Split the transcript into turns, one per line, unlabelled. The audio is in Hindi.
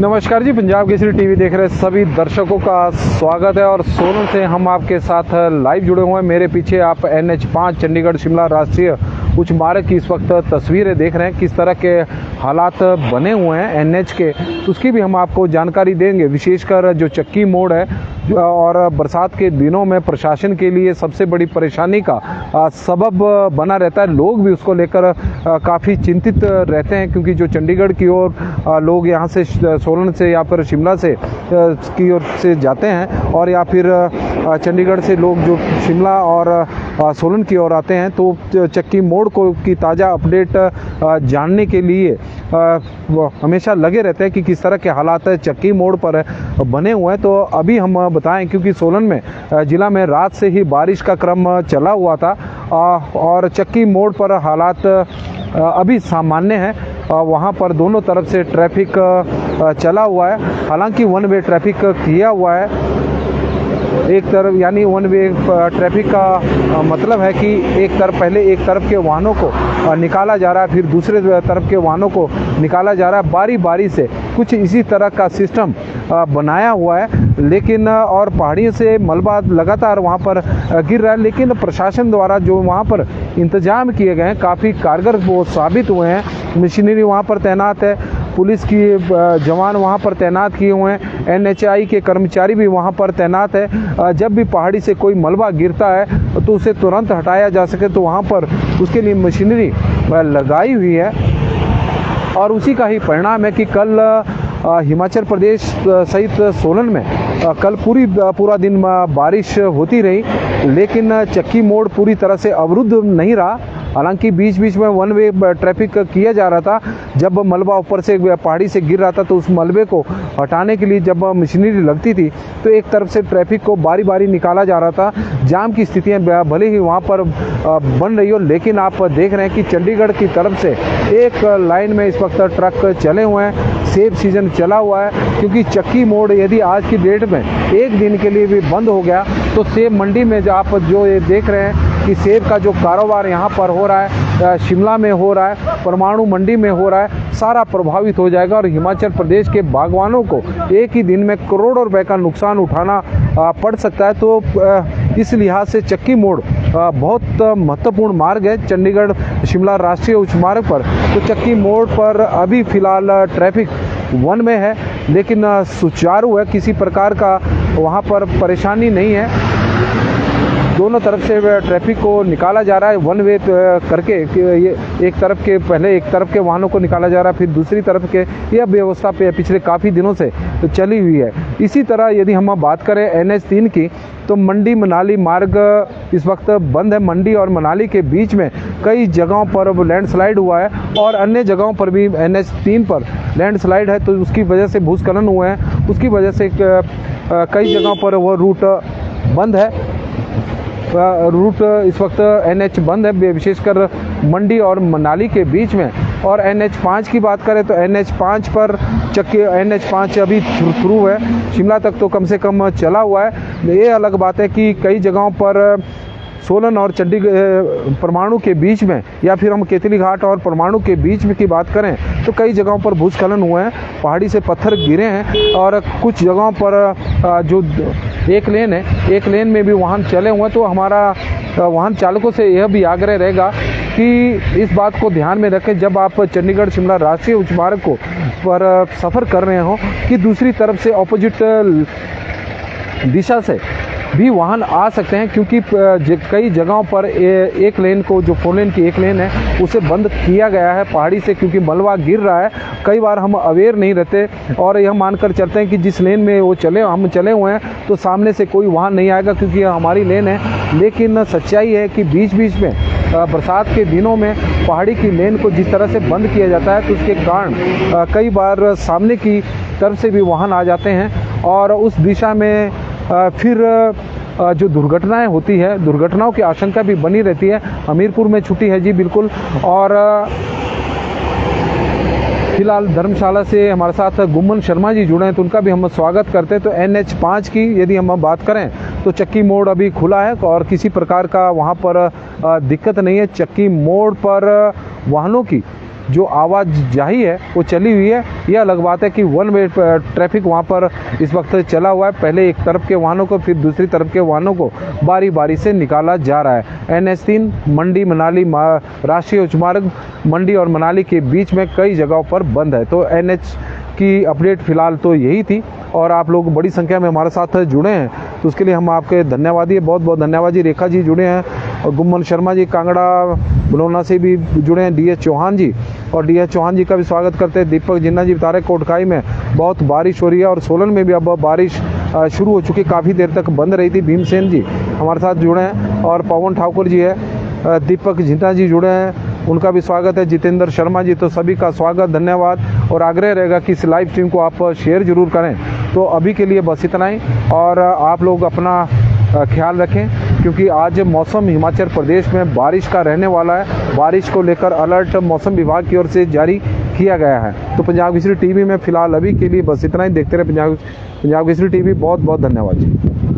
नमस्कार जी, पंजाब केसरी टीवी देख रहे सभी दर्शकों का स्वागत है। और सोलन से हम आपके साथ लाइव जुड़े हुए हैं। मेरे पीछे आप NH5 चंडीगढ़ शिमला राष्ट्रीय उच्च मार्ग की इस वक्त तस्वीरें देख रहे हैं। किस तरह के हालात बने हुए हैं NH के, उसकी भी हम आपको जानकारी देंगे। विशेषकर जो चक्की मोड़ है और बरसात के दिनों में प्रशासन के लिए सबसे बड़ी परेशानी का सबब बना रहता है। लोग भी उसको लेकर काफ़ी चिंतित रहते हैं, क्योंकि जो चंडीगढ़ की ओर लोग यहाँ से सोलन से या फिर शिमला से की ओर से जाते हैं, और या फिर चंडीगढ़ से लोग जो शिमला और सोलन की ओर आते हैं, तो चक्की मोड़ को की ताज़ा अपडेट जानने के लिए हमेशा लगे रहते हैं कि किस तरह के हालात चक्की मोड़ पर बने हुए हैं। तो अभी हम बताएं, क्योंकि सोलन में ज़िला में रात से ही बारिश का क्रम चला हुआ था और चक्की मोड़ पर हालात अभी सामान्य है। वहाँ पर दोनों तरफ से ट्रैफिक चला हुआ है। हालांकि वन वे ट्रैफिक किया हुआ है। एक तरफ यानी वन वे ट्रैफिक का मतलब है कि पहले एक तरफ के वाहनों को निकाला जा रहा है, फिर दूसरे तरफ के वाहनों को निकाला जा रहा है। बारी बारी से कुछ इसी तरह का सिस्टम बनाया हुआ है। लेकिन और पहाड़ियों से मलबा लगातार वहाँ पर गिर रहा है, लेकिन प्रशासन द्वारा जो वहाँ पर इंतजाम किए गए हैं काफ़ी कारगर वो साबित हुए हैं। मशीनरी वहाँ पर तैनात है, पुलिस की जवान वहाँ पर तैनात किए हुए हैं, NHI के कर्मचारी भी वहाँ पर तैनात है। जब भी पहाड़ी से कोई मलबा गिरता है तो उसे तुरंत हटाया जा सके, तो वहाँ पर उसके लिए मशीनरी लगाई हुई है। और उसी का ही परिणाम है कि कल हिमाचल प्रदेश सहित सोलन में कल पूरा दिन बारिश होती रही, लेकिन चक्की मोड़ पूरी तरह से अवरुद्ध नहीं रहा। हालांकि बीच बीच में वन वे ट्रैफिक किया जा रहा था। जब मलबा ऊपर से पहाड़ी से गिर रहा था, तो उस मलबे को हटाने के लिए जब मशीनरी लगती थी, तो एक तरफ से ट्रैफिक को बारी बारी निकाला जा रहा था। जाम की स्थितियां भले ही वहां पर बन रही हो, लेकिन आप देख रहे हैं कि चंडीगढ़ की तरफ से एक लाइन में इस वक्त ट्रक चले हुए हैं। सेब सीजन चला हुआ है, क्योंकि चक्की मोड़ यदि आज की डेट में एक दिन के लिए भी बंद हो गया, तो सेब मंडी में आप जो ये देख रहे हैं कि सेब का जो कारोबार यहाँ पर हो रहा है, शिमला में हो रहा है, परमाणु मंडी में हो रहा है, सारा प्रभावित हो जाएगा। और हिमाचल प्रदेश के बागवानों को एक ही दिन में करोड़ों रुपए का नुकसान उठाना पड़ सकता है। तो इस लिहाज से चक्की मोड़ बहुत महत्वपूर्ण मार्ग है चंडीगढ़ शिमला राष्ट्रीय उच्च मार्ग पर। तो चक्की मोड़ पर अभी फ़िलहाल ट्रैफिक वन में है, लेकिन सुचारू है, किसी प्रकार का वहाँ पर परेशानी नहीं है। दोनों तरफ से ट्रैफिक को निकाला जा रहा है वन वे करके। ये एक तरफ के पहले एक तरफ के वाहनों को निकाला जा रहा है, फिर दूसरी तरफ के। यह व्यवस्था पे पिछले काफ़ी दिनों से चली हुई है। इसी तरह यदि हम बात करें NH3 की, तो मंडी मनाली मार्ग इस वक्त बंद है। मंडी और मनाली के बीच में कई जगहों पर लैंडस्लाइड हुआ है, और अन्य जगहों पर भी NH3 पर लैंडस्लाइड है, तो उसकी वजह से भूस्खलन हुए हैं। उसकी वजह से कई जगहों पर वो रूट बंद है। रूट इस वक्त NH बंद है, विशेषकर मंडी और मनाली के बीच में। और NH5 की बात करें तो NH5 पर NH5 अभी थ्रू है, शिमला तक तो कम से कम चला हुआ है। ये अलग बात है कि कई जगहों पर सोलन और चंडीगढ़ परमाणु के बीच में, या फिर हम केतली घाट और परमाणु के बीच में की बात करें, तो कई जगहों पर भूस्खलन हुए हैं, पहाड़ी से पत्थर गिरे हैं। और कुछ जगहों पर जो एक लेन है, एक लेन में भी वाहन चले हुए हैं। तो हमारा वाहन चालकों से यह भी आग्रह रहेगा कि इस बात को ध्यान में रखें, जब आप चंडीगढ़ शिमला राष्ट्रीय उच्च मार्ग को पर सफ़र कर रहे हो, कि दूसरी तरफ से ऑपोजिट दिशा से भी वाहन आ सकते हैं, क्योंकि कई जगहों पर एक लेन को, जो 4 लेन की एक लेन है, उसे बंद किया गया है पहाड़ी से, क्योंकि मलबा गिर रहा है। कई बार हम अवेयर नहीं रहते और यह मानकर चलते हैं कि जिस लेन में वो हम चले हुए हैं, तो सामने से कोई वाहन नहीं आएगा, क्योंकि यह हमारी लेन है। लेकिन सच्चाई है कि बीच बीच में बरसात के दिनों में पहाड़ी की लेन को जिस तरह से बंद किया जाता है, तो उसके कारण कई बार सामने की तरफ से भी वाहन आ जाते हैं, और उस दिशा में फिर जो दुर्घटनाएं होती है, दुर्घटनाओं की आशंका भी बनी रहती है। हमीरपुर में छुट्टी है जी, बिल्कुल। और फिलहाल धर्मशाला से हमारे साथ गुम्मन शर्मा जी जुड़े हैं, तो उनका भी हम स्वागत करते हैं। तो NH5 की यदि हम बात करें, तो चक्की मोड़ अभी खुला है और किसी प्रकार का वहाँ पर दिक्कत नहीं है। चक्की मोड़ पर वाहनों की जो आवाजाही है वो चली हुई है। यह अलग बात है कि वन वे ट्रैफिक वहाँ पर इस वक्त चला हुआ है। पहले एक तरफ के वाहनों को फिर दूसरी तरफ के वाहनों को बारी बारी से निकाला जा रहा है। NH3 मंडी मनाली राष्ट्रीय उच्च मार्ग मंडी और मनाली के बीच में कई जगहों पर बंद है। तो NH की अपडेट फिलहाल तो यही थी और आप लोग बड़ी संख्या में हमारे साथ जुड़े हैं तो उसके लिए हम आपके धन्यवादी, बहुत बहुत धन्यवाद जी। रेखा जी जुड़े हैं और गुम्मन शर्मा जी कांगड़ा बलौना से भी जुड़े हैं। DS चौहान जी, और DS चौहान जी का भी स्वागत करते हैं। दीपक जिन्ना जी बता रहे कोटखाई में बहुत बारिश हो रही है और सोलन में भी अब बारिश शुरू हो चुकी, काफ़ी देर तक बंद रही थी। भीमसेन जी हमारे साथ जुड़े हैं और पवन ठाकुर जी है। दीपक जिन्ना जी जुड़े हैं, उनका भी स्वागत है। जितेंद्र शर्मा जी, तो सभी का स्वागत, धन्यवाद। और आग्रह रहेगा कि इस लाइव स्ट्रीम को आप शेयर जरूर करें। तो अभी के लिए बस इतना ही और आप लोग अपना ख्याल रखें क्योंकि आज मौसम हिमाचल प्रदेश में बारिश का रहने वाला है। बारिश को लेकर अलर्ट मौसम विभाग की ओर से जारी किया गया है। तो पंजाब केसरी टीवी में फिलहाल अभी के लिए बस इतना ही। देखते रहे पंजाब केसरी टीवी। बहुत बहुत धन्यवाद जी।